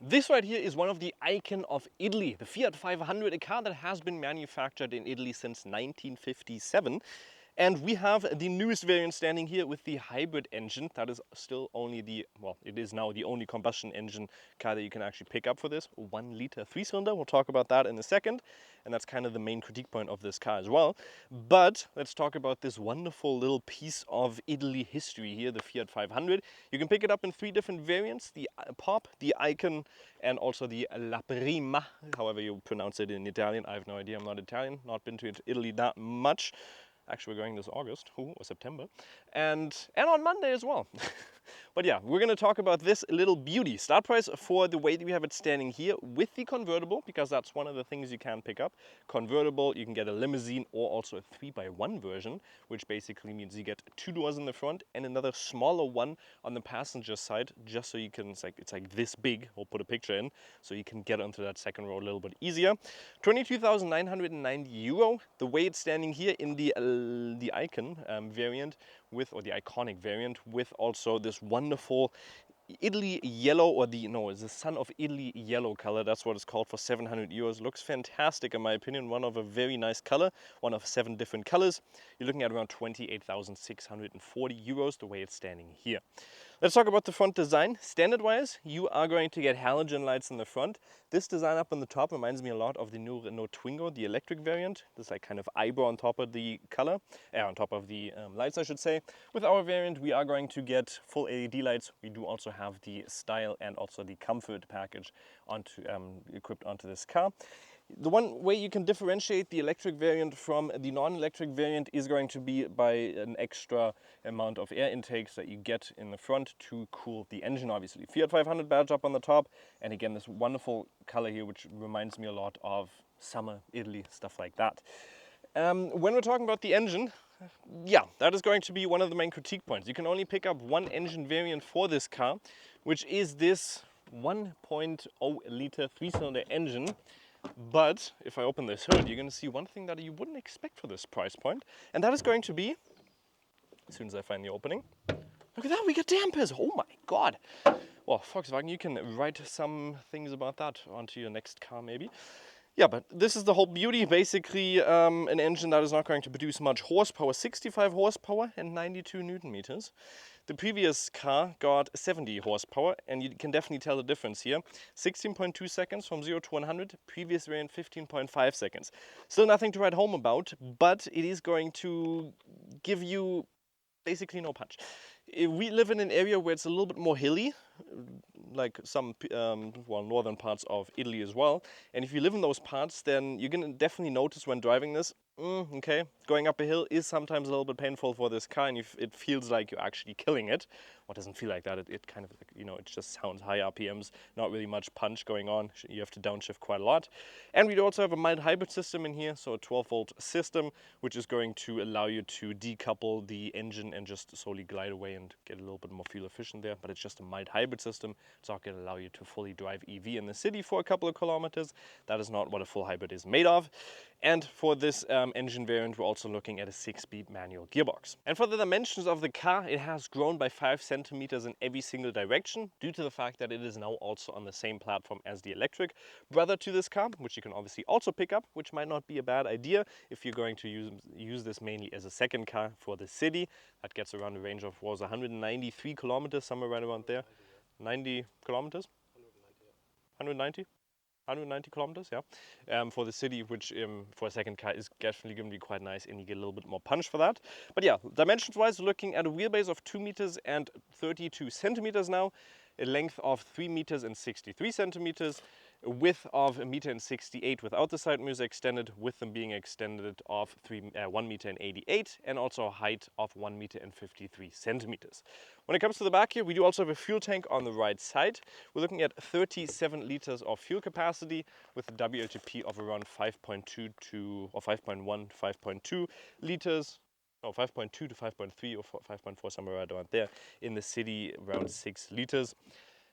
This right here is one of the icon of Italy, the Fiat 500, a car that has been manufactured in Italy since 1957. And we have the newest variant standing here with the hybrid engine. That is still only the, well, it is now the only combustion engine car that you can actually pick up for this. 1 liter 3-cylinder, we'll talk about that in a second. And that's kind of the main critique point of this car as well. But let's talk about this wonderful little piece of Italy history here, the Fiat 500. You can pick it up in 3 different variants, the Pop, the Icon, and also the La Prima, however you pronounce it in Italian. I have no idea, I'm not Italian, not been to Italy that much. Actually, we're going this August, or September, and on Monday as well. But yeah, we're going to talk about this little beauty. Start price for the way that we have it standing here with the convertible, because that's one of the things you can pick up. Convertible, you can get a limousine or also a 3x1 version, which basically means you get 2 doors in the front and another smaller one on the passenger side, just so you can, it's like this big. We'll put a picture in, so you can get onto that second row a little bit easier. 22,990 euro. The way it's standing here in the Icon variant with, or the iconic variant with also this wonderful Italy yellow, or it's the Son of Italy yellow color. That's what it's called, for 700 euros. Looks fantastic in my opinion. One of a very nice color, one of 7 different colors. You're looking at around 28,640 euros the way it's standing here. Let's talk about the front design. Standard wise, you are going to get halogen lights in the front. This design up on the top reminds me a lot of the new Renault Twingo, the electric variant. This like kind of eyebrow on top of the color, on top of the lights, I should say. With our variant, we are going to get full LED lights. We do also have the style and also the comfort package equipped onto this car. The one way you can differentiate the electric variant from the non-electric variant is going to be by an extra amount of air intakes that you get in the front to cool the engine, obviously. Fiat 500 badge up on the top, and again this wonderful color here, which reminds me a lot of summer Italy, stuff like that. When we're talking about the engine, yeah, that is going to be one of the main critique points. You can only pick up one engine variant for this car, which is this 1.0 liter 3-cylinder engine. But if I open this hood, you're going to see one thing that you wouldn't expect for this price point, and that is going to be, as soon as I find the opening, look at that, we get dampers. Oh my god. Well, Volkswagen, you can write some things about that onto your next car maybe. Yeah, but this is the whole beauty. Basically an engine that is not going to produce much horsepower, 65 horsepower and 92 Newton meters. The previous car got 70 horsepower, and you can definitely tell the difference here. 16.2 seconds from 0 to 100, previous variant 15.5 seconds. Still nothing to write home about, but it is going to give you basically no punch. We live in an area where it's a little bit more hilly, like some northern parts of Italy as well. And if you live in those parts, then you're gonna definitely notice when driving this, okay, going up a hill is sometimes a little bit painful for this car, and it feels like you're actually killing it. Well, it doesn't feel like that. It kind of, it just sounds high RPMs, not really much punch going on. You have to downshift quite a lot. And we also have a mild hybrid system in here, so a 12-volt system, which is going to allow you to decouple the engine and just slowly glide away and get a little bit more fuel efficient there. But it's just a mild hybrid system. It's not going to allow you to fully drive EV in the city for a couple of kilometers. That is not what a full hybrid is made of. And for this engine variant, we're also looking at a 6-speed manual gearbox. And for the dimensions of the car, it has grown by 5 centimeters in every single direction, due to the fact that it is now also on the same platform as the electric brother to this car, which you can obviously also pick up, which might not be a bad idea if you're going to use this mainly as a second car for the city. That gets around a range of 193 kilometers, somewhere right around there. 90 kilometers? 190? 190 kilometers, yeah, for the city, which for a second car is definitely going to be quite nice, and you get a little bit more punch for that. But yeah, dimensions-wise, looking at a wheelbase of 2 meters and 32 centimeters now, a length of 3 meters and 63 centimeters, a width of 1 meter and 68 without the side mirrors extended, with them being extended of 1 meter and 88, and also a height of 1 meter and 53 centimeters. When it comes to the back here, we do also have a fuel tank on the right side. We're looking at 37 liters of fuel capacity with a WLTP of around 5.2 to, or 5.1, 5.2 liters. No, 5.2 to 5.3 or 5.4, somewhere right around there. In the city, around 6 liters.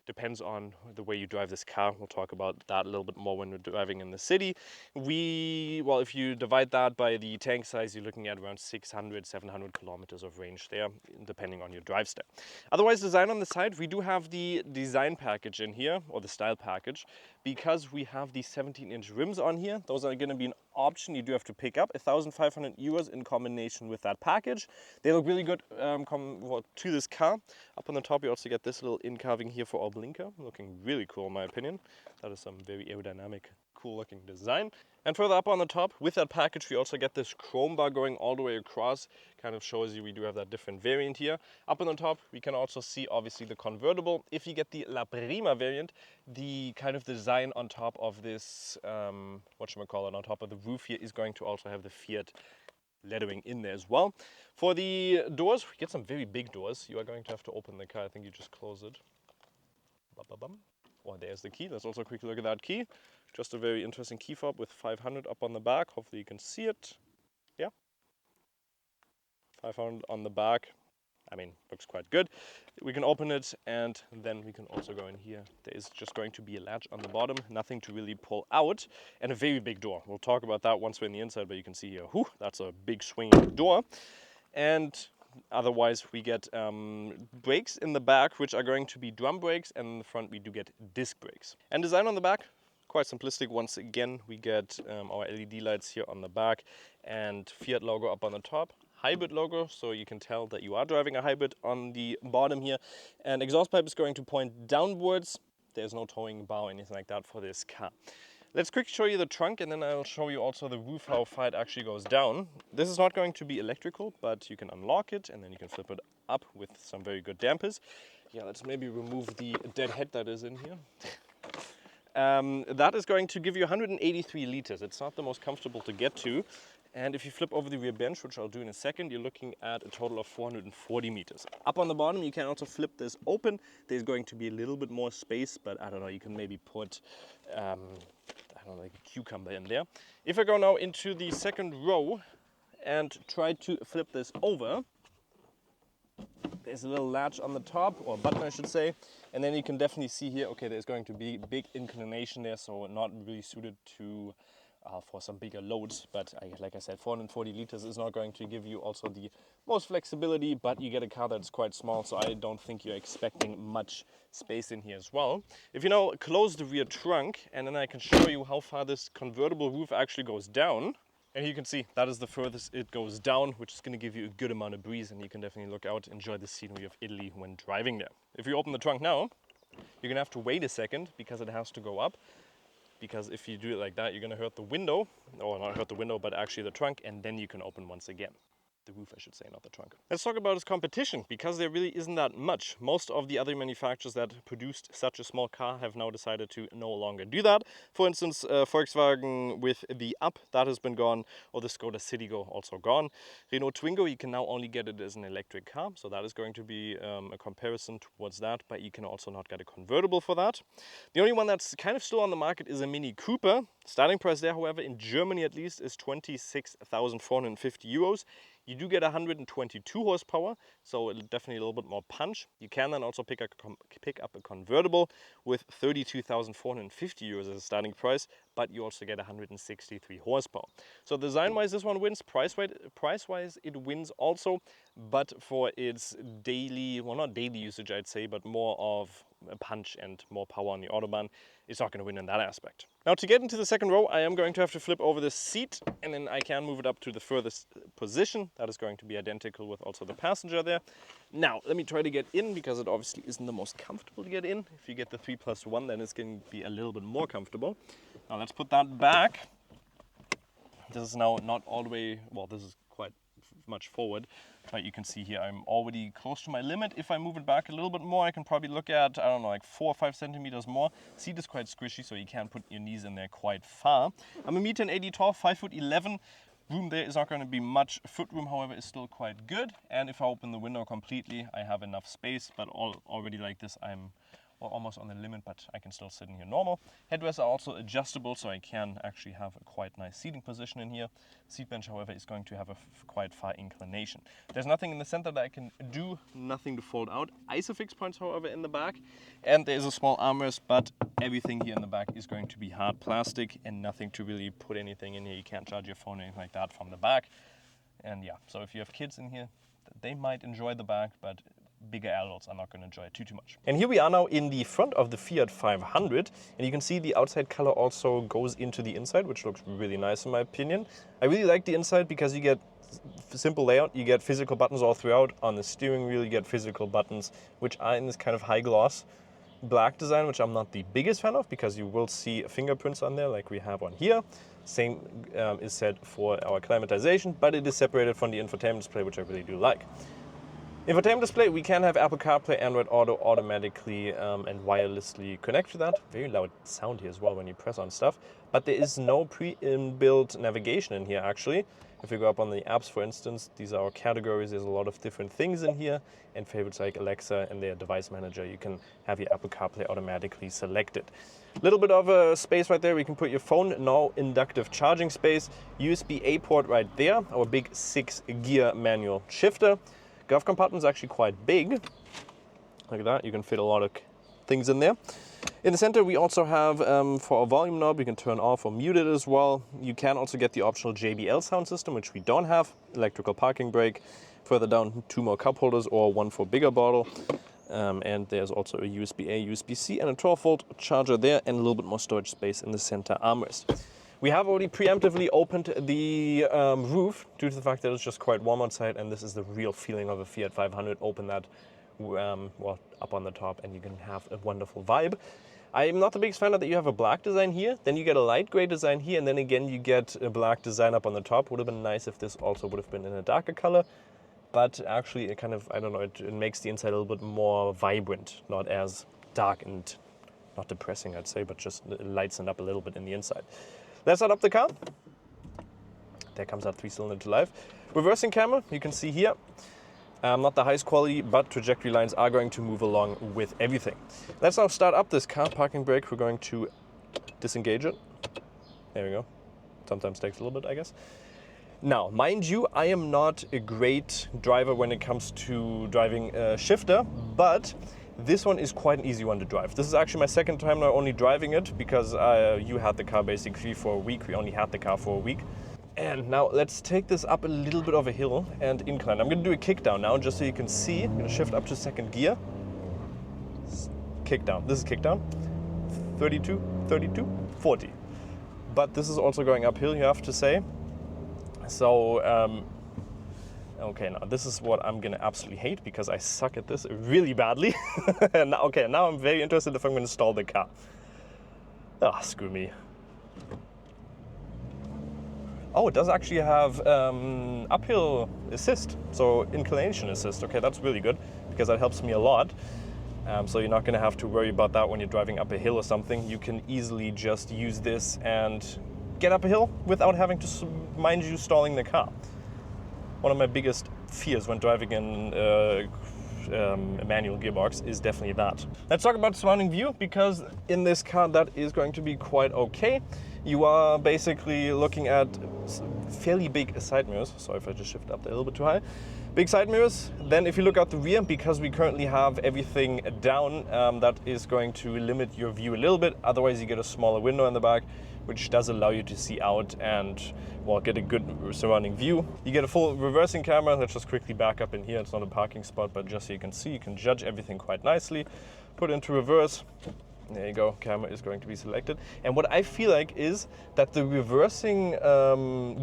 Depends on the way you drive this car. We'll talk about that a little bit more when we're driving in the city. Well, if you divide that by the tank size, you're looking at around 600, 700 kilometers of range there, depending on your drive style. Otherwise, design on the side, we do have the design package in here, or the style package, because we have the 17-inch rims on here. Those are going to be an option you do have to pick up, 1,500 euros in combination with that package. They look really good to this car. Up on the top, you also get this little in-carving here for our blinker, looking really cool in my opinion. That is some very aerodynamic, cool looking design. And further up on the top, with that package, we also get this chrome bar going all the way across. Kind of shows you we do have that different variant here. Up on the top, we can also see obviously the convertible. If you get the La Prima variant, the kind of design on top of this, on top of the roof here is going to also have the Fiat lettering in there as well. For the doors, we get some very big doors. You are going to have to open the car. I think you just close it. Oh, there's the key. Let's also quickly look at that key. Just a very interesting key fob with 500 up on the back. Hopefully you can see it. Yeah. 500 on the back. I mean, looks quite good. We can open it and then we can also go in here. There is just going to be a latch on the bottom, nothing to really pull out, and a very big door. We'll talk about that once we're in the inside, but you can see here, whew, that's a big swinging door. And otherwise we get brakes in the back, which are going to be drum brakes, and in the front we do get disc brakes. And design on the back, quite simplistic. Once again, we get our LED lights here on the back and Fiat logo up on the top. Hybrid logo, so you can tell that you are driving a hybrid on the bottom here. And exhaust pipe is going to point downwards. There's no towing bar or anything like that for this car. Let's quickly show you the trunk, and then I'll show you also the roof, how far it actually goes down. This is not going to be electrical, but you can unlock it and then you can flip it up with some very good dampers. Yeah, let's maybe remove the dead head that is in here. That is going to give you 183 liters. It's not the most comfortable to get to. And if you flip over the rear bench, which I'll do in a second, you're looking at a total of 440 meters. Up on the bottom, you can also flip this open. There's going to be a little bit more space, but I don't know, you can maybe put, like a cucumber in there. If I go now into the second row and try to flip this over, there's a little latch on the top, or button I should say, and then you can definitely see here, okay, there's going to be big inclination there, so not really suited to for some bigger loads, but like I said, 440 liters is not going to give you also the most flexibility, but you get a car that's quite small, so I don't think you're expecting much space in here as well. If you now close the rear trunk, and then I can show you how far this convertible roof actually goes down. And you can see that is the furthest it goes down, which is going to give you a good amount of breeze, and you can definitely look out, enjoy the scenery of Italy when driving there. If you open the trunk now, you're going to have to wait a second because it has to go up. Because if you do it like that, you're going to hurt the window, or not hurt the window, but actually the trunk, and then you can open once again. The roof, I should say, not the trunk. Let's talk about its competition, because there really isn't that much. Most of the other manufacturers that produced such a small car have now decided to no longer do that. For instance, Volkswagen with the Up, that has been gone, or the Skoda Citigo also gone. Renault Twingo, you can now only get it as an electric car, so that is going to be a comparison towards that, but you can also not get a convertible for that. The only one that's kind of still on the market is a Mini Cooper. Starting price there, however, in Germany at least, is 26,450 euros. You do get 122 horsepower, so definitely a little bit more punch. You can then also pick up a convertible with 32,450 euros as a starting price, but you also get 163 horsepower. So design-wise, this one wins. Price-wise, it wins also, but for its daily, well, not daily usage, I'd say, but more of a punch and more power on the Autobahn, it's not going to win in that aspect. Now, to get into the second row, I am going to have to flip over the seat, and then I can move it up to the furthest position. That is going to be identical with also the passenger there. Now, let me try to get in, because it obviously isn't the most comfortable to get in. If you get the 3+1, then it's going to be a little bit more comfortable. Now, let's put that back. This is now not all the way, well, this is quite much forward, but you can see here I'm already close to my limit. If I move it back a little bit more, I can probably look at, I don't know, like 4 or 5 centimeters more. Seat is quite squishy, so you can put your knees in there quite far. I'm 1.80 m tall, 5'11". Room there is not going to be much. Footroom, however, is still quite good. And if I open the window completely, I have enough space, but already like this, I'm or almost on the limit, but I can still sit in here normal. Headrests are also adjustable, so I can actually have a quite nice seating position in here. Seat bench, however, is going to have a quite far inclination. There's nothing in the center that I can do, nothing to fold out. Isofix points, however, in the back, and there's a small armrest, but everything here in the back is going to be hard plastic and nothing to really put anything in here. You can't charge your phone or anything like that from the back. And yeah, so if you have kids in here, they might enjoy the back, but bigger adults are not going to enjoy it too much. And here we are now in the front of the Fiat 500, and you can see the outside color also goes into the inside, which looks really nice in my opinion. I really like the inside because you get simple layout, you get physical buttons all throughout. On the steering wheel you get physical buttons, which are in this kind of high gloss black design, which I'm not the biggest fan of because you will see fingerprints on there like we have on here. Same is said for our climatization, but it is separated from the infotainment display, which I really do like. Infotainment display, we can have Apple CarPlay, Android Auto automatically and wirelessly connect to that. Very loud sound here as well when you press on stuff. But there is no pre-inbuilt navigation in here actually. If we go up on the apps, for instance, these are our categories. There's a lot of different things in here, and favorites like Alexa and their device manager. You can have your Apple CarPlay automatically selected. A little bit of a space right there. We can put your phone. No inductive charging space. USB-A port right there. Our big 6-gear manual shifter. Glove compartment is actually quite big. Look at that, you can fit a lot of things in there. In the center we also have, for our volume knob, you can turn off or mute it as well. You can also get the optional JBL sound system, which we don't have. Electrical parking brake. Further down, 2 more cup holders or 1 for bigger bottle. And there's also a USB-A, USB-C and a 12-volt charger there, and a little bit more storage space in the center armrest. We have already preemptively opened the roof due to the fact that it's just quite warm outside, and this is the real feeling of a Fiat 500. Open that well, up on the top and you can have a wonderful vibe. I'm not the biggest fan of that you have a black design here, then you get a light gray design here, and then again you get a black design up on the top. Would have been nice if this also would have been in a darker color, but actually it kind of, I don't know, it makes the inside a little bit more vibrant, not as dark and not depressing I'd say, but just lights it up a little bit in the inside. Let's start up the car. There comes our 3-cylinder to life. Reversing camera, you can see here. Not the highest quality, but trajectory lines are going to move along with everything. Let's now start up this car. Parking brake, we're going to disengage it. There we go. Sometimes takes a little bit, I guess. Now, mind you, I am not a great driver when it comes to driving a shifter, but this one is quite an easy one to drive. This is actually my second time now only driving it because you had the car basically for a week. We only had the car for a week. And now let's take this up a little bit of a hill and incline. I'm going to do a kick down now just so you can see. I'm going to shift up to 2nd gear. Kick down. This is kick down. 32, 32, 40. But this is also going uphill, you have to say. So, okay, now this is what I'm gonna absolutely hate because I suck at this really badly. And now, okay, now I'm very interested if I'm gonna stall the car. Ah, screw me. Oh, it does actually have uphill assist, so inclination assist. Okay, that's really good because that helps me a lot. So you're not gonna have to worry about that when you're driving up a hill or something. You can easily just use this and get up a hill without having to, mind you, stalling the car. One of my biggest fears when driving in a manual gearbox is definitely that. Let's talk about surrounding view, because in this car that is going to be quite okay. You are basically looking at fairly big side mirrors. Sorry if I just shifted up there a little bit too high. Big side mirrors. Then if you look out the rear, because we currently have everything down, that is going to limit your view a little bit. Otherwise you get a smaller window in the back, which does allow you to see out and, well, get a good surrounding view. You get a full reversing camera. Let's just quickly back up in here. It's not a parking spot, but just so you can see, you can judge everything quite nicely. Put it into reverse. There you go, camera is going to be selected. And what I feel like is that the reversing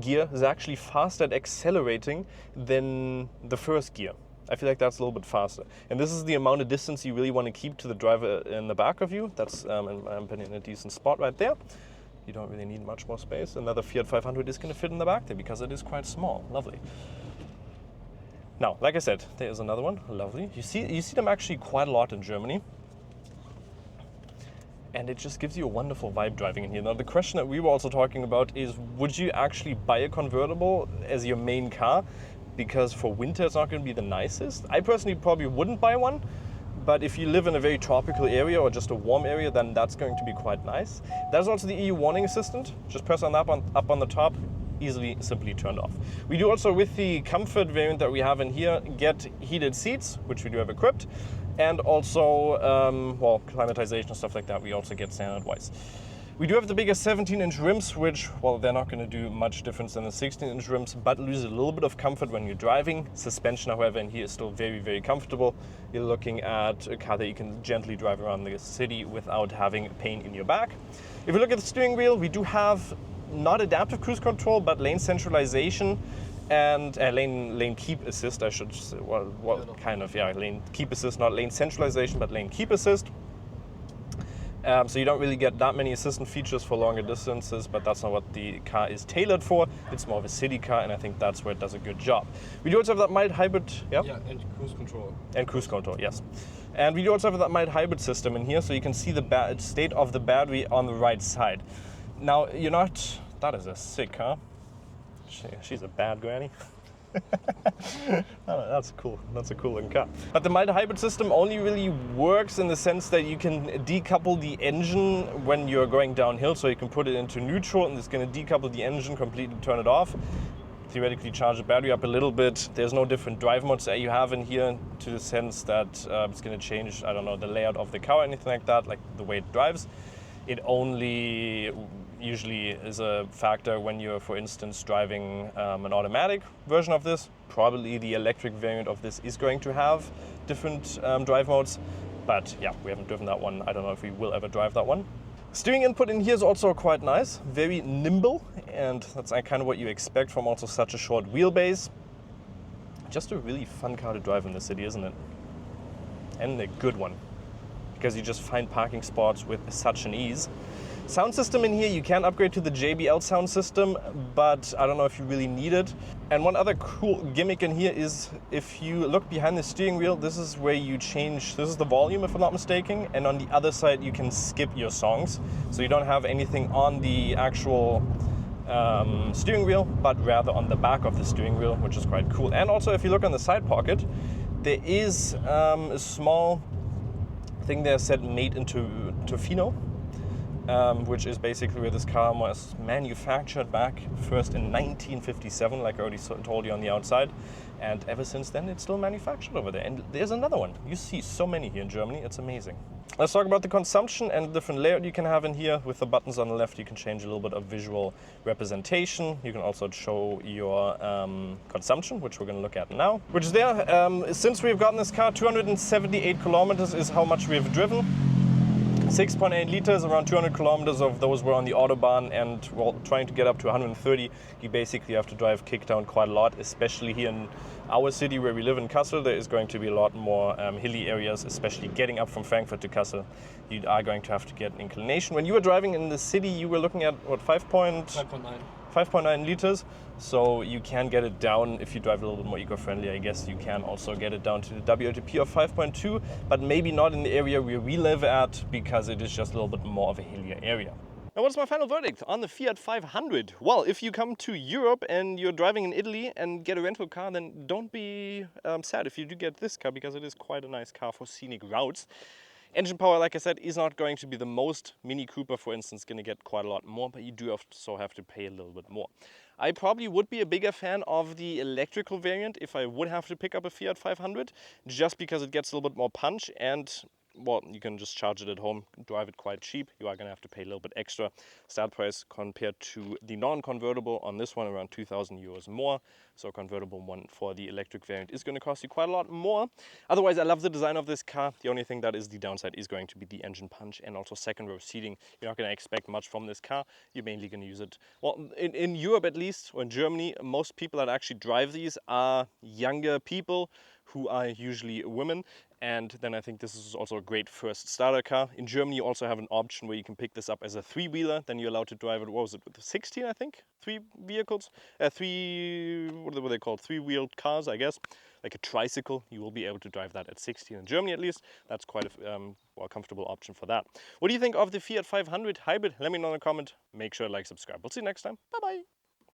gear is actually faster at accelerating than the first gear. I feel like that's a little bit faster. And this is the amount of distance you really want to keep to the driver in the back of you. That's, in my opinion, a decent spot right there. You don't really need much more space. Another Fiat 500 is going to fit in the back there because it is quite small. Lovely. Now, like I said, there is another one. Lovely. You see them actually quite a lot in Germany. And it just gives you a wonderful vibe driving in here. Now, the question that we were also talking about is, would you actually buy a convertible as your main car? Because for winter, it's not going to be the nicest. I personally probably wouldn't buy one. but if you live in a very tropical area or just a warm area, then that's going to be quite nice. There's also the EU warning assistant. Just press on that one up on the top, easily, simply turned off. We do also, with the comfort variant that we have in here, get heated seats, which we do have equipped, and also, well, climatization and stuff like that, we also get standard-wise. We do have the bigger 17-inch rims, which, well, they're not going to do much difference than the 16-inch rims, but lose a little bit of comfort when you're driving. Suspension, however, in here is still very, very comfortable. You're looking at a car that you can gently drive around the city without having pain in your back. If you look at the steering wheel, we do have not adaptive cruise control, but lane centralization and lane keep assist, I should say. Well, kind of, yeah, lane keep assist, not lane centralization, but lane keep assist. So you don't really get that many assistant features for longer distances, but that's not what the car is tailored for. It's more of a city car, and I think that's where it does a good job. We do also have that mild hybrid, yeah? Yeah, and cruise control. And cruise control, yes. And we do also have that mild hybrid system in here, so you can see the state of the battery on the right side. Now, you're not... That is a sick car. She's a bad granny. Oh, that's cool. That's a cool looking car. But the mild hybrid system only really works in the sense that you can decouple the engine when you're going downhill. So you can put it into neutral and it's going to decouple the engine, completely turn it off. Theoretically charge the battery up a little bit. There's no different drive modes that you have in here, to the sense that it's going to change, I don't know, the layout of the car or anything like that, like the way it drives. It only usually is a factor when you're, for instance, driving an automatic version of this. Probably the electric variant of this is going to have different drive modes, but yeah, we haven't driven that one. I don't know if we will ever drive that one. Steering input in here is also quite nice, very nimble, and that's kind of what you expect from also such a short wheelbase. Just a really fun car to drive in the city, isn't it? And a good one, because you just find parking spots with such an ease. Sound system in here, you can upgrade to the JBL sound system, but I don't know if you really need it. And one other cool gimmick in here is, if you look behind the steering wheel, this is where you change, this is the volume if I'm not mistaken, and on the other side you can skip your songs. So you don't have anything on the actual steering wheel, but rather on the back of the steering wheel, which is quite cool. And also, if you look on the side pocket, there is a small thing there said made into Tofino. Which is basically where this car was manufactured back first in 1957, like I already told you on the outside. And ever since then, it's still manufactured over there. And there's another one. You see so many here in Germany. It's amazing. Let's talk about the consumption and the different layout you can have in here. With the buttons on the left, you can change a little bit of visual representation. You can also show your consumption, which we're going to look at now. Which is there. Since we've gotten this car, 278 kilometers is how much we've driven. 6.8 liters, around 200 kilometers of those were on the Autobahn, and well, trying to get up to 130, you basically have to drive kick down quite a lot, especially here in our city where we live in Kassel. There is going to be a lot more hilly areas, especially getting up from Frankfurt to Kassel. You are going to have to get an inclination. When you were driving in the city, you were looking at, what, 5.9 liters, so you can get it down if you drive a little bit more eco-friendly. I guess you can also get it down to the WLTP of 5.2, but maybe not in the area where we live at, because it is just a little bit more of a hillier area. Now, what's my final verdict on the Fiat 500? Well, if you come to Europe and you're driving in Italy and get a rental car, then don't be sad if you do get this car, because it is quite a nice car for scenic routes. Engine power, like I said, is not going to be the most. Mini Cooper, for instance, going to get quite a lot more, but you do also have to pay a little bit more. I probably would be a bigger fan of the electrical variant if I would have to pick up a Fiat 500, just because it gets a little bit more punch, and well, you can just charge it at home, drive it quite cheap. You are going to have to pay a little bit extra. Start price compared to the non-convertible on this one, around 2,000 euros more. So convertible one for the electric variant is going to cost you quite a lot more. Otherwise, I love the design of this car. The only thing that is the downside is going to be the engine punch and also second row seating. You're not going to expect much from this car. You're mainly going to use it, well, in Europe at least, or in Germany, most people that actually drive these are younger people who are usually women. And then I think this is also a great first starter car. In Germany, you also have an option where you can pick this up as a three-wheeler. Then you're allowed to drive it, what was it, with 16, I think? 3 vehicles? What are they called? Three-wheeled cars, I guess. Like a tricycle, you will be able to drive that at 16 in Germany at least. That's quite a well, comfortable option for that. What do you think of the Fiat 500 Hybrid? Let me know in a comment. Make sure to like, subscribe. We'll see you next time. Bye-bye.